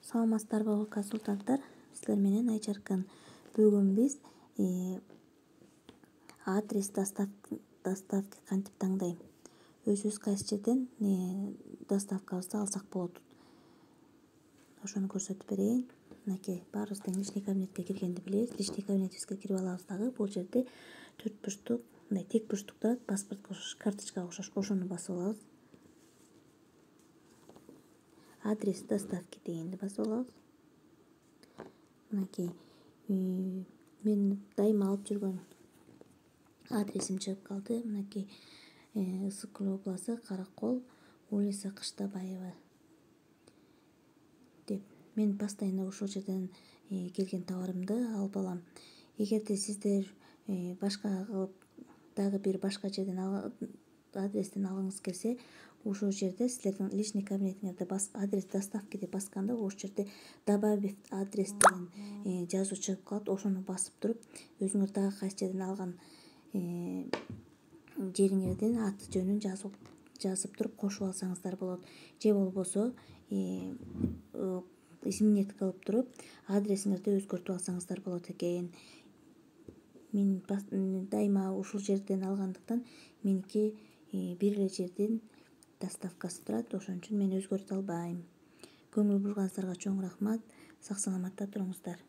Саламатсыздарбы консультанттар, силер менен Айчаркан. Бүгүн биз адрес доставки кантип таңдайм, өзүбүз кайсы жерден доставкабызды алсак болот, ошону көрсөтүп берейин. Мынакей, баарыбыз тең личный кабинетке киргенди билебиз. Личный кабинетибизге кирип алабыз дагы. Бул жерде 4 бурчтук, мындай тик бурчтук турат, паспортко окшош, карточкага окшош. Ошону басып алабыз. Адрес доставки дегенди басып алабыз. Мынакей, мен дайыма алып жүргөн адресим чыгып калды. Мынакей, Ысык Көл областы, Каракол, улица Кыштабаева деп. Мен постоянно ошол жерден келген товарымды алып алам. Эгерде сиздер башка кылып дагы бир башка жерден адрестен алгыңыз келсе, ошол жерде силердин личный кабинетиңерде адрес доставки деп басканда ошол жерде добавить адрес деген жазуу чыгып калат. Ошону басып туруп, өзүңөр дагы кайсы жерден алган жериңердин аты жөнүн жазып туруп кошуп алсаңыздар болот. Же болбосо изменить кылып туруп адресиңерди өзгөртүп алсаңыздар болот экен. Мен дайыма ушул жерден алгандыктан меники бир эле жердин доставкасы турат, ошон үчүн мен өзгөртө албайм. Көңүл бурганыңыздарга чоң рахмат. Сак саламатта туруңуздар.